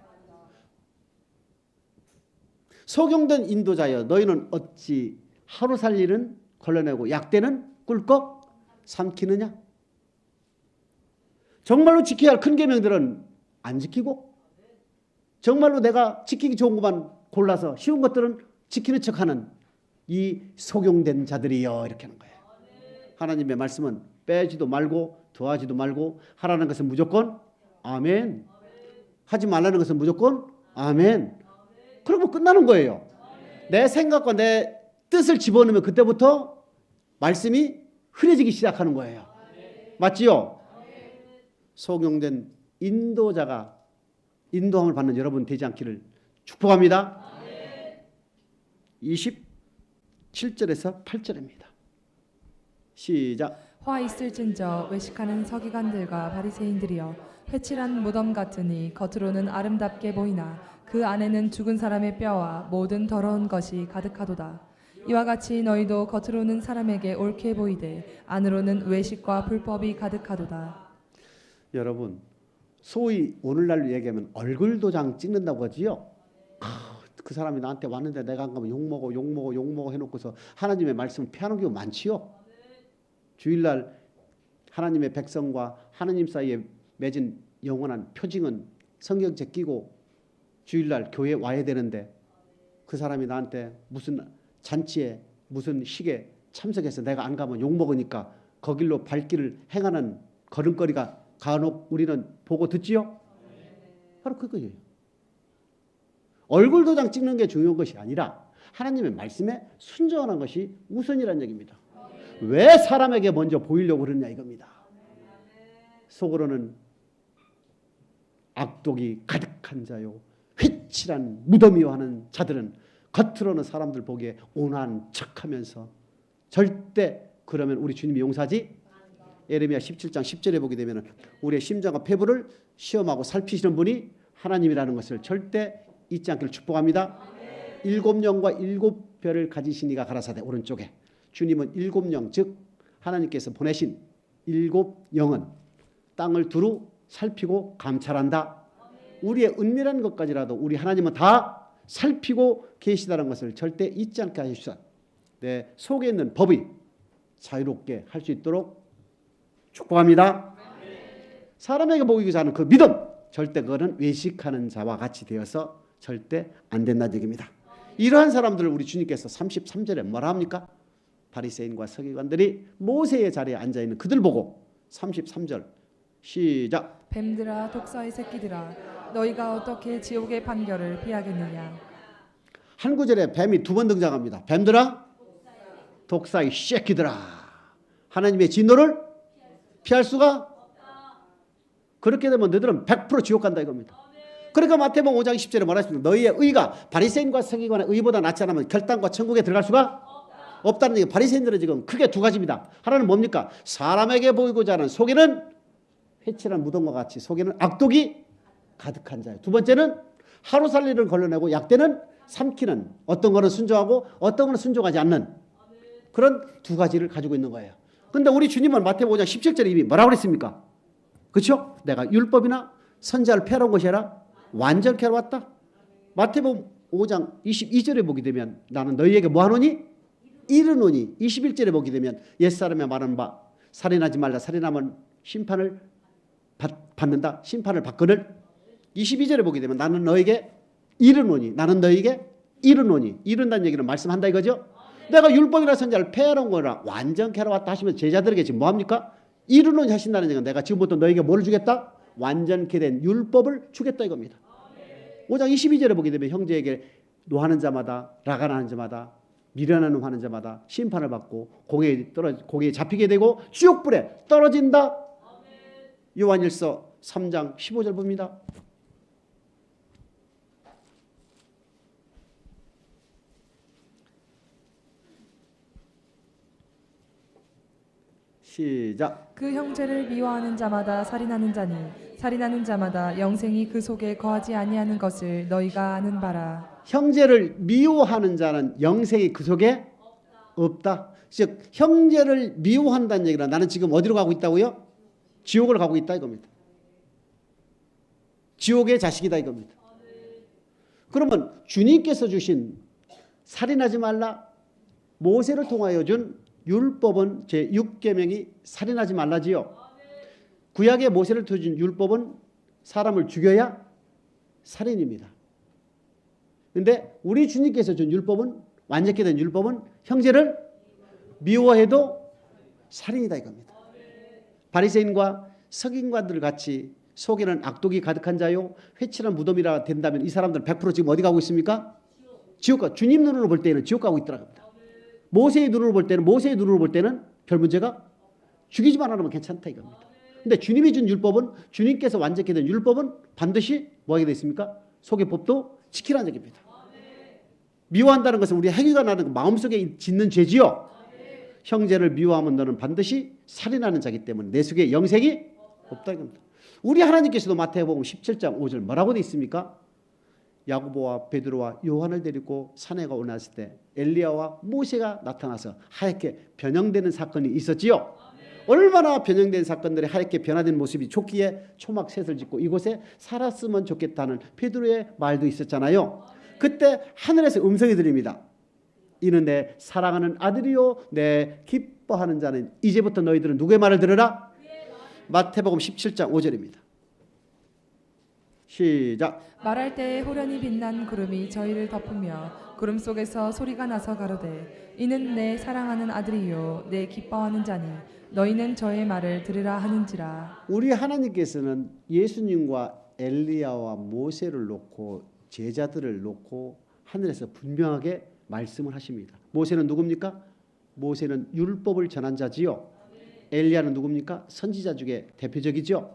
소경된 인도자여 너희는 어찌 하루살이는 걸러내고 약대는 꿀꺽 삼키느냐? 정말로 지켜야 할 큰 계명들은 안 지키고 정말로 내가 지키기 좋은 것만 골라서 쉬운 것들은 지키는 척하는 이 소경된 자들이여 이렇게 하는 거예요. 하나님의 말씀은 빼지도 말고 더하지도 말고 하라는 것은 무조건 아멘. 하지 말라는 것은 무조건 아멘. 그러면 끝나는 거예요. 내 생각과 내 뜻을 집어넣으면 그때부터 말씀이 흐려지기 시작하는 거예요. 맞지요? 소경된 인도자가 인도함을 받는 여러분 되지 않기를 축복합니다. 27절에서 8절입니다. 시작. 화 있을진저 외식하는 서기관들과 바리새인들이여 회칠한 무덤 같으니 겉으로는 아름답게 보이나 그 안에는 죽은 사람의 뼈와 모든 더러운 것이 가득하도다. 이와 같이 너희도 겉으로는 사람에게 옳게 보이되 안으로는 외식과 불법이 가득하도다. 여러분, 소위 오늘날로 얘기하면 얼굴 도장 찍는다고 하지요. 그 사람이 나한테 왔는데 내가 안 가면 욕먹어 해놓고서 하나님의 말씀을 피하는 경우 많지요. 주일날 하나님의 백성과 하나님 사이에 맺은 영원한 표징은 성경책 끼고 주일날 교회에 와야 되는데 그 사람이 나한테 무슨 잔치에 무슨 식에 참석해서 내가 안 가면 욕먹으니까 거길로 발길을 행하는 걸음걸이가 간혹 우리는 보고 듣지요. 바로 그거예요. 얼굴 도장 찍는 게 중요한 것이 아니라 하나님의 말씀에 순종하는 것이 우선이라는 얘기입니다. 왜 사람에게 먼저 보이려고 그러냐 이겁니다. 속으로는 악독이 가득한 자요 휘칠한 무덤이요 하는 자들은 겉으로는 사람들 보기에 온화한 척하면서 절대 그러면 우리 주님이 용서하지. 예레미야 17장 10절에 보게 되면 우리의 심장과 폐부를 시험하고 살피시는 분이 하나님이라는 것을 절대 잊지 않기를 축복합니다. 7영과 7별을 가지신 이가 가라사대 오른쪽에 주님은 7영 즉 하나님께서 보내신 7영은 땅을 두루 살피고 감찰한다. 우리의 은밀한 것까지라도 우리 하나님은 다 살피고 계시다는 것을 절대 잊지 않게 하십시오. 내 속에 있는 법이 자유롭게 할 수 있도록 축복합니다. 사람에게 보이고자 하는 그 믿음 절대 그거는 외식하는 자와 같이 되어서 절대 안 된다는 얘기입니다. 이러한 사람들을 우리 주님께서 33절에 뭐라 합니까? 바리새인과 서기관들이 모세의 자리에 앉아있는 그들 보고 33절 시작. 뱀들아 독사의 새끼들아 너희가 어떻게 지옥의 판결을 피하겠느냐. 한 구절에 뱀이 2번 등장합니다. 뱀들아 독사의 새끼들아 하나님의 진노를 피할 수가 그렇게 되면 너희들은 100% 지옥 간다 이겁니다. 그러니까 마태복음 5장 10절에 뭐라 했습니까? 너희의 의가 바리새인과 서기관의 의보다 낫지 않으면 결단과 천국에 들어갈 수가 없다는 얘기. 바리새인들은 지금 크게 2가지입니다. 하나는 뭡니까? 사람에게 보이고자 하는 속에는 회칠한 무덤과 같이 속에는 악독이 가득한 자예요. 2번째는 하루 살리를 걸러내고 약대는 삼키는 어떤 거는 순종하고 어떤 거는 순종하지 않는 그런 2가지를 가지고 있는 거예요. 근데 우리 주님은 마태복음 5장 17절에 이미 뭐라고 그랬습니까? 그렇죠? 내가 율법이나 선지자를 폐하는 것이 아니라 완전케 하러 왔다. 마태복음 5장 22절에 보게 되면 나는 너희에게 뭐하노니? 이르노니. 21절에 보게 되면 옛사람의 말하는 바 살인하지 말라. 살인하면 심판을 받는다. 심판을 받거늘. 22절에 보게 되면 나는 너에게 이르노니. 나는 너에게 이르노니. 이른다는 얘기는 말씀한다 이거죠. 내가 율법이나 선지자를 폐하는 거라 완전케 하러 왔다 하시면 제자들에게 지금 뭐합니까? 이르노니 하신다는 얘기는 내가 지금부터 너에게 뭐를 주겠다? 완전케 된 율법을 주겠다 이겁니다. 5장 22절에 보게 되면 형제에게 노하는 자마다 라간하는 자마다 미련한 하는 자마다 심판을 받고 고개에 잡히게 되고 지옥불에 떨어진다. 요한일서 3장 15절 봅니다. 시작. 그 형제를 미워하는 자마다 살인하는 자니 살인하는 자마다 영생이 그 속에 거하지 아니하는 것을 너희가 아는 바라. 형제를 미워하는 자는 영생이 그 속에 없다. 즉 형제를 미워한다는 얘기는 나는 지금 어디로 가고 있다고요? 지옥을 가고 있다 이겁니다. 지옥의 자식이다 이겁니다. 그러면 주님께서 주신 살인하지 말라 모세를 통하여 준 율법은 제6계명이 살인하지 말라지요. 구약의 모세를 통해 준 율법은 사람을 죽여야 살인입니다. 그런데 우리 주님께서 준 율법은 완전케 된 율법은 형제를 미워해도 살인이다 이겁니다. 바리새인과 서기관들 같이 속에는 악독이 가득한 자요 회칠한 무덤이라 된다면 이 사람들은 100% 지금 어디 가고 있습니까? 지옥 가. 주님 눈으로 볼 때는 지옥 가고 있더라 겁니다. 모세의 눈으로 볼 때는 별 문제가 죽이지만 않으면 괜찮다 이겁니다. 근데 주님이 준 율법은 주님께서 완전케 된 율법은 반드시 뭐 하게 되어 있습니까? 속의 법도 지키라는 얘기입니다. 미워한다는 것은 우리 행위가 나는 마음속에 짓는 죄지요. 형제를 미워하면 너는 반드시 살인하는 자기 때문에 내 속에 영생이 없다 이겁니다. 우리 하나님께서도 마태복음 17장 5절 뭐라고 되어 있습니까? 야고보와 베드로와 요한을 데리고 산에 올라왔을 때 엘리야와 모세가 나타나서 하얗게 변형되는 사건이 있었지요. 얼마나 변형된 사건들이 하얗게 변화된 모습이 좋기에 초막셋을 짓고 이곳에 살았으면 좋겠다는 베드로의 말도 있었잖아요. 그때 하늘에서 음성이 들립니다. 이는 내 사랑하는 아들이요 내 기뻐하는 자는 이제부터 너희들은 누구의 말을 들으라? 마태복음 17장 5절입니다. 시작. 말할 때에 호련히 빛난 구름이 저희를 덮으며 구름 속에서 소리가 나서 가로되 이는 내 사랑하는 아들이요 내 기뻐하는 자니 너희는 저의 말을 들으라 하는지라. 우리 하나님께서는 예수님과 엘리야와 모세를 놓고 제자들을 놓고 하늘에서 분명하게 말씀을 하십니다. 모세는 누굽니까? 모세는 율법을 전한 자지요. 엘리야는 누굽니까? 선지자 중에 대표적이죠.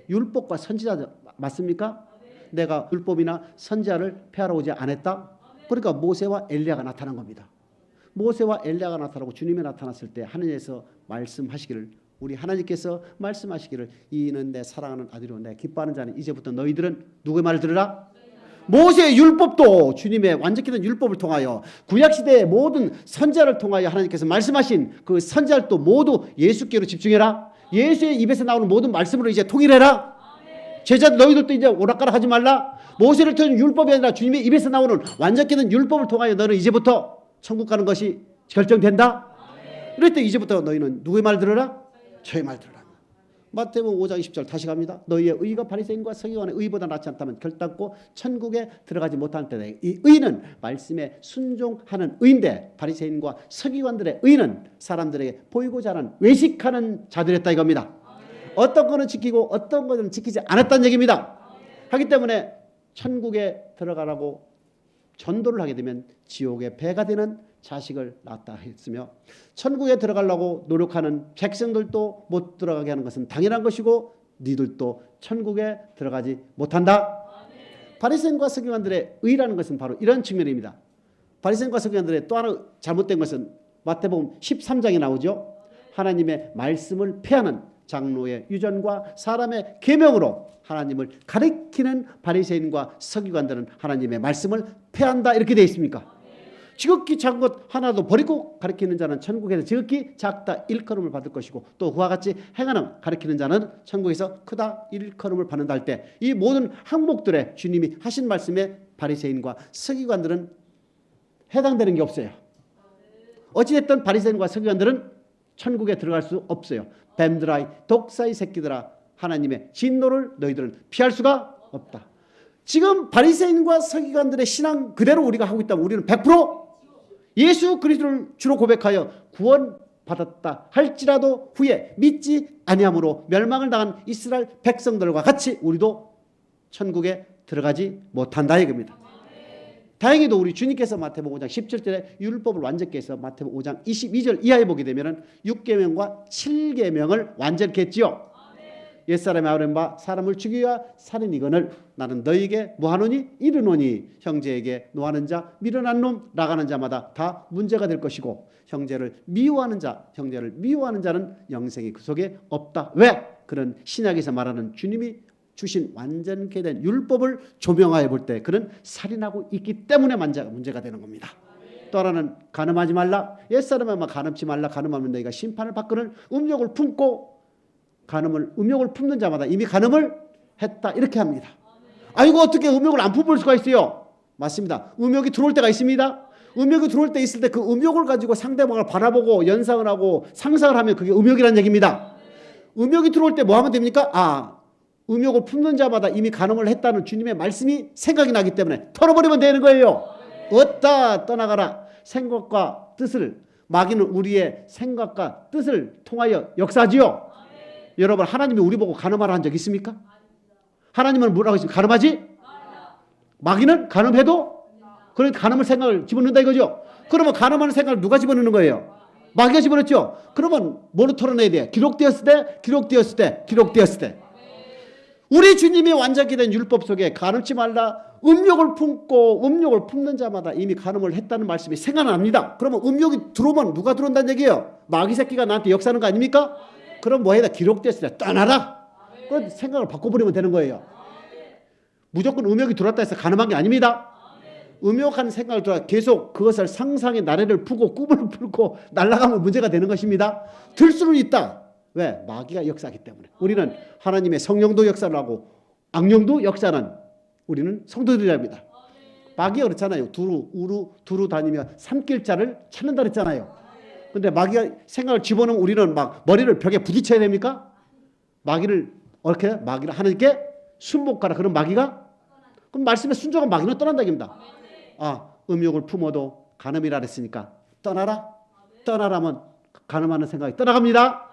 율법과 선지자 맞습니까? 내가 율법이나 선지자를 폐하러 오지 않았다. 그러니까 모세와 엘리야가 나타난 겁니다. 모세와 엘리야가 나타나고 주님이 나타났을 때 하늘에서 말씀하시기를, 우리 하나님께서 말씀하시기를 이는 내 사랑하는 아들이요 내 기뻐하는 자는 이제부터 너희들은 누구의 말을 들으라? 모세의 율법도 주님의 완전히 된 율법을 통하여 구약시대의 모든 선지자를 통하여 하나님께서 말씀하신 그 선지자들도 모두 예수께로 집중해라. 예수의 입에서 나오는 모든 말씀으로 이제 통일해라. 제자들 너희들도 이제 오락가락 하지 말라. 모세를 통한 율법이 아니라 주님의 입에서 나오는 완전히 된 율법을 통하여 너는 이제부터 천국 가는 것이 결정된다. 이럴 때 이제부터 너희는 누구의 말 들으라? 저의 말 들으라. 마태복음 5장 20절 다시 갑니다. 너희의 의가 바리새인과 서기관의 의보다 낫지 않다면 결단코 천국에 들어가지 못하는 때다. 이 의는 말씀에 순종하는 의인데 바리새인과 서기관들의 의는 사람들에게 보이고자 하는 외식하는 자들이었다 이겁니다. 어떤 거는 지키고 어떤 거는 지키지 않았다는 얘기입니다. 하기 때문에 천국에 들어가라고 전도를 하게 되면 지옥의 배가 되는 자식을 낳았다 했으며 천국에 들어가려고 노력하는 백성들도 못 들어가게 하는 것은 당연한 것이고 니들도 천국에 들어가지 못한다. 바리새인과 서기관들의 의라는 것은 바로 이런 측면입니다. 바리새인과 서기관들의 또 하나 잘못된 것은 마태복음 13장에 나오죠. 하나님의 말씀을 폐하는 장로의 유전과 사람의 계명으로 하나님을 가리키는 바리새인과 서기관들은 하나님의 말씀을 폐한다 이렇게 되어 있습니까? 지극히 작은 것 하나도 버리고 가리키는 자는 천국에서 지극히 작다 일컬음을 받을 것이고 또 그와 같이 행하는 가리키는 자는 천국에서 크다 일컬음을 받는다 할 때 이 모든 항목들에 주님이 하신 말씀에 바리새인과 서기관들은 해당되는 게 없어요. 어찌됐든 바리새인과 서기관들은 천국에 들어갈 수 없어요. 뱀들아 독사의 새끼들아 하나님의 진노를 너희들은 피할 수가 없다. 지금 바리새인과 서기관들의 신앙 그대로 우리가 하고 있다면 우리는 100% 예수 그리스도를 주로 고백하여 구원받았다 할지라도 후에 믿지 아니함으로 멸망을 당한 이스라엘 백성들과 같이 우리도 천국에 들어가지 못한다 이겁니다. 다행히도 우리 주님께서 마태복음 5장 17절에 율법을 완전케 해서 마태복음 5장 22절 이하에 보게 되면 6계명과 7계명을 완전케 했지요. 옛사람이 아우른 바 사람을 죽이와 살인이거늘 나는 너희에게 뭐하노니 이르노니 형제에게 노하는 자 미련한 놈 나가는 자마다 다 문제가 될 것이고 형제를 미워하는 자는 영생이 그 속에 없다. 왜? 그런 신약에서 말하는 주님이 주신 완전케 된 율법을 조명하여 볼 때 그는 살인하고 있기 때문에 문제가 되는 겁니다. 또 하나는 간음하지 말라. 옛사람은 간음치 말라. 간음하면 너희가 심판을 받거늘 음욕을 품고 음욕을 품는 자마다 이미 간음을 했다 이렇게 합니다. 아이고 어떻게 음욕을 안 품을 수가 있어요? 맞습니다. 음욕이 들어올 때가 있습니다. 음욕이 들어올 때 있을 때 그 음욕을 가지고 상대방을 바라보고 연상을 하고 상상을 하면 그게 음욕이라는 얘기입니다. 음욕이 들어올 때 뭐 하면 됩니까? 음욕을 품는 자마다 이미 간음을 했다는 주님의 말씀이 생각이 나기 때문에 털어버리면 되는 거예요. 얻다 떠나가라. 생각과 뜻을 마귀는 우리의 생각과 뜻을 통하여 역사하지요. 여러분 하나님이 우리 보고 간음하라 한 적 있습니까? 하나님은 뭐라고 했습니까? 간음하지? 마귀는 간음해도 그런 간음을 생각을 집어넣는다 이거죠. 그러면 간음하는 생각을 누가 집어넣는 거예요? 마귀가 집어넣죠. 그러면 뭐로 털어내야 돼? 기록되었을 때 우리 주님이 완전히 된 율법 속에 간음치 말라 음욕을 품고 음욕을 품는 자마다 이미 간음을 했다는 말씀이 생각납니다. 그러면 음욕이 들어오면 누가 들어온다는 얘기예요? 마귀 새끼가 나한테 역사하는 거 아닙니까? 그럼 뭐 해야 돼? 기록됐을 때 떠나라. 그 생각을 바꿔버리면 되는 거예요. 무조건 음욕이 들어왔다 해서 가늠한 게 아닙니다. 음욕한 생각을 들어 계속 그것을 상상의 나래를 푸고 꿈을 풀고 날아가면 문제가 되는 것입니다. 들 수는 있다. 왜? 마귀가 역사하기 때문에. 우리는 하나님의 성령도 역사를 하고 악령도 역사는 우리는 성도들이랍니다. 마귀가 그렇잖아요. 두루 다니며 산길자를 찾는다 그랬잖아요. 근데 마귀가 생각을 집어넣으면 우리는 막 머리를 벽에 부딪혀야 됩니까? 마귀를 어떻게? 마귀를 하나님께 순복하라. 그런 마귀가? 그럼 말씀에 순종한 마귀는 떠난다입니다. 음욕을 품어도 간음이라 그랬으니까 떠나라. 떠나라면 간음하는 생각이 떠나갑니다.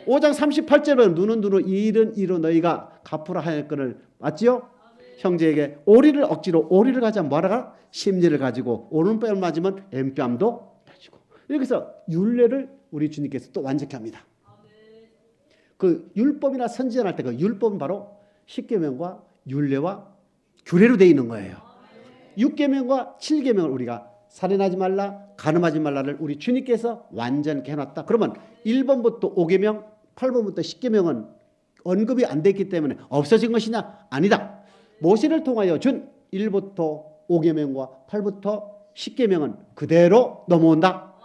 5장 38절은 눈은 눈으로 이는 이로 너희가 갚으라 하였 거를 맞지요? 형제에게 오리를 억지로 오리를 가지면 뭐하라? 심리를 가지고 오른뺨을 맞으면 왼뺨도 가지고. 이렇게 해서 율례를 우리 주님께서 또 완전히 합니다. 그 율법이나 선지자할 때 그 율법은 바로 십계명과 율례와 규례로 되어 있는 거예요. 6계명과 7계명을 우리가 살인하지 말라, 간음하지 말라를 우리 주님께서 완전히 해놨다. 그러면 1번부터 5계명, 8번부터 10계명은 언급이 안 됐기 때문에 없어진 것이냐? 아니다. 모세를 통하여 준 1부터 5계명과 8부터 10계명은 그대로 넘어온다.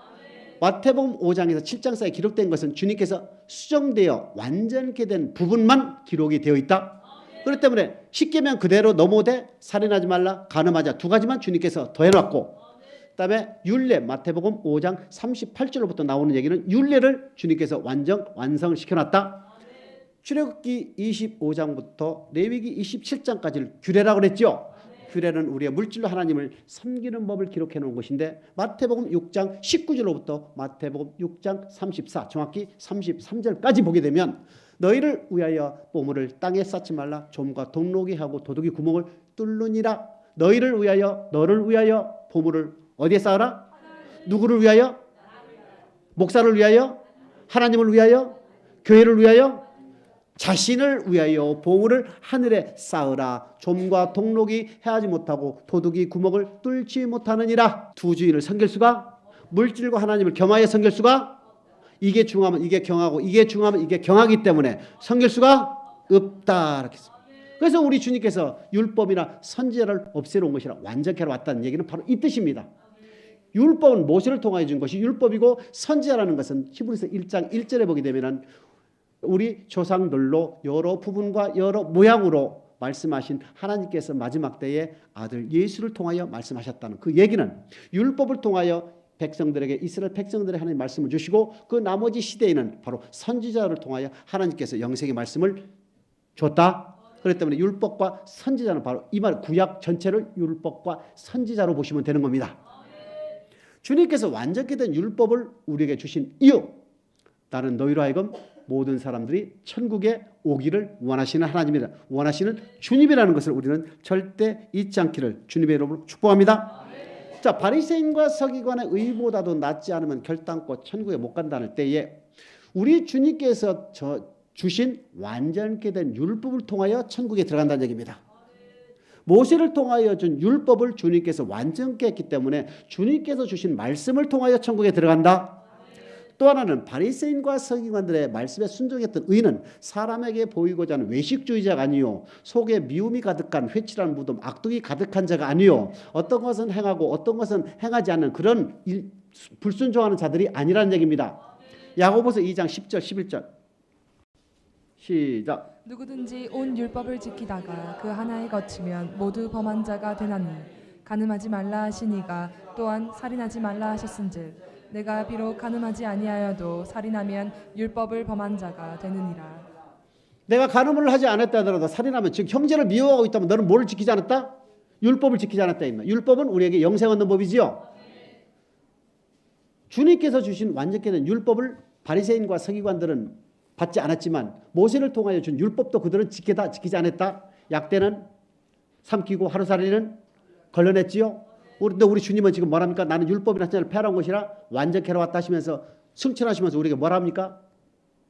마태복음 5장에서 7장 사이에 기록된 것은 주님께서 수정되어 완전케 된 부분만 기록이 되어 있다. 그렇기 때문에 10계명 그대로 넘어오되 살인하지 말라, 간음하자 두 가지만 주님께서 더해놨고, 그 다음에 율례, 마태복음 5장 38절로부터 나오는 얘기는 율례를 주님께서 완성을 시켜놨다. 출애굽기 25장부터 레위기 27장까지를 규례라고 그랬죠. 규례는 우리의 물질로 하나님을 섬기는 법을 기록해 놓은 것인데, 마태복음 6장 19절로부터 마태복음 6장 34, 정확히 33절까지 보게 되면 너희를 위하여 보물을 땅에 쌓지 말라, 좀과 동록이 하고 도둑이 구멍을 뚫느니라. 너희를 위하여, 너를 위하여 보물을 어디에 쌓으라? 누구를 위하여? 목사를 위하여? 하나님을 위하여? 교회를 위하여? 자신을 위하여 보물을 하늘에 쌓으라. 좀과 동록이 해하지 못하고 도둑이 구멍을 뚫지 못하느니라. 두 주인을 섬길 수가, 물질과 하나님을 겸하여 섬길 수가, 이게 중하면 이게 경하고 이게 중하면 이게 경하기 때문에 섬길 수가 없다. 이렇게 했습니다. 그래서 우리 주님께서 율법이나 선지자를 없애놓은 것이라 완전케 하러 왔다는 얘기는 바로 이 뜻입니다. 율법은 모세를 통하여 준 것이 율법이고, 선지자라는 것은 히브리서 1장 1절에 보게 되면 우리 조상들로 여러 부분과 여러 모양으로 말씀하신 하나님께서 마지막 때에 아들 예수를 통하여 말씀하셨다는 그 얘기는, 율법을 통하여 백성들에게, 이스라엘 백성들의 하나님 말씀을 주시고, 그 나머지 시대에는 바로 선지자를 통하여 하나님께서 영생의 말씀을 줬다. 그렇기 때문에 율법과 선지자는 바로 이 말, 구약 전체를 율법과 선지자로 보시면 되는 겁니다. 주님께서 완전케 된 율법을 우리에게 주신 이유, 나는 너희로 하여금 모든 사람들이 천국에 오기를 원하시는 하나님이라, 원하시는 주님이라는 것을 우리는 절대 잊지 않기를 주님의 이름으로 축복합니다. 자, 바리새인과 서기관의 의보다도 낫지 않으면 결단코 천국에 못 간다는 때에 우리 주님께서 주신 완전케 된 율법을 통하여 천국에 들어간다는 얘기입니다. 모세를 통하여 준 율법을 주님께서 완전케 했기 때문에 주님께서 주신 말씀을 통하여 천국에 들어간다. 또 하나는 바리새인과 서기관들의 말씀에 순종했던 의는 사람에게 보이고자 하는 외식주의자가 아니요, 속에 미움이 가득한 회칠한 무덤, 악독이 가득한 자가 아니요, 어떤 것은 행하고 어떤 것은 행하지 않는 그런 불순종하는 자들이 아니라는 얘기입니다. 야고보서 2장 10절 11절 시작. 누구든지 온 율법을 지키다가 그 하나에 거치면 모두 범한 자가 되나니, 간음하지 말라 하시니가 또한 살인하지 말라 하셨은즉 내가 비록 간음하지 아니하여도 살인하면 율법을 범한 자가 되느니라. 내가 간음을 하지 않았다 하더라도 살인하면, 즉 형제를 미워하고 있다면 너는 뭐를 지키지 않았다? 율법을 지키지 않았다. 율법은 우리에게 영생 얻는 법이지요. 주님께서 주신 완전케 된 율법을 바리새인과 서기관들은 받지 않았지만, 모세를 통하여 준 율법도 그들은 지키지 않았다. 약대는 삼키고 하루살이는 걸러냈지요. 그런데 우리 주님은 지금 뭐랍니까? 나는 율법이나 선지자를 폐하라는 것이라 완전케 하러 왔다 하시면서 승천하시면서 우리에게 뭐랍니까?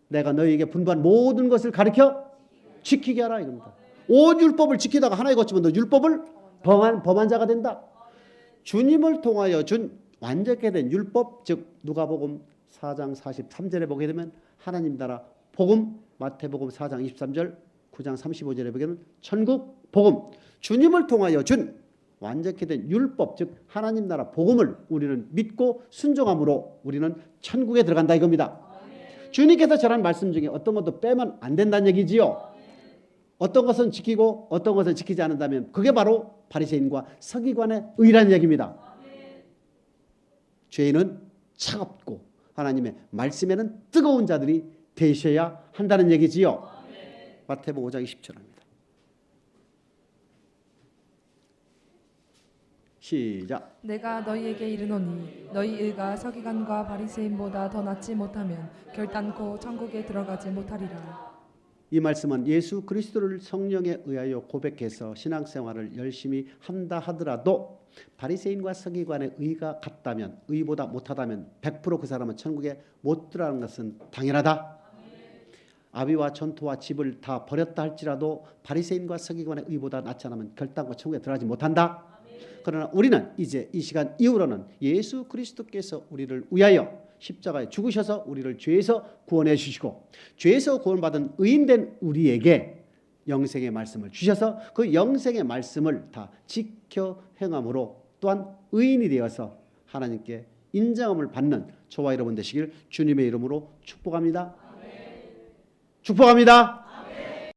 내가 너희에게 분부한 모든 것을 가르쳐 지키게 하라 이겁니다. 온 율법을 지키다가 하나에 거치면 너 율법을 범한 자가 된다. 주님을 통하여 준 완전케 된 율법, 즉 누가복음 4장 43절에 보게 되면 하나님 나라 복음, 마태복음 4장 23절, 9장 35절에 보게 되면 천국 복음, 주님을 통하여 준 완전히 된 율법, 즉 하나님 나라 복음을 우리는 믿고 순종함으로 우리는 천국에 들어간다 이겁니다. 주님께서 전한 말씀 중에 어떤 것도 빼면 안 된다는 얘기지요. 어떤 것은 지키고 어떤 것은 지키지 않는다면 그게 바로 바리새인과 서기관의 의라는 얘기입니다. 죄인은 차갑고 하나님의 말씀에는 뜨거운 자들이 되셔야 한다는 얘기지요. 마태복음 5장 20절입니다. 시작. 내가 너희에게 이르노니 너희 의가 서기관과 바리새인보다 더 낫지 못하면 결단코 천국에 들어가지 못하리라. 이 말씀은 예수 그리스도를 성령에 의하여 고백해서 신앙생활을 열심히 한다 하더라도 바리새인과 서기관의 의가 같다면, 의보다 못하다면 100% 그 사람은 천국에 못 들어가는 것은 당연하다. 아비와 전토와 집을 다 버렸다 할지라도 바리새인과 서기관의 의보다 낫지 않으면 결단코 천국에 들어가지 못한다. 그러나 우리는 이제 이 시간 이후로는 예수 그리스도께서 우리를 위하여 십자가에 죽으셔서 우리를 죄에서 구원해 주시고 죄에서 구원받은 의인된 우리에게 영생의 말씀을 주셔서 그 영생의 말씀을 다 지켜 행함으로 또한 의인이 되어서 하나님께 인정함을 받는 저와 여러분 되시길 주님의 이름으로 축복합니다. 축복합니다.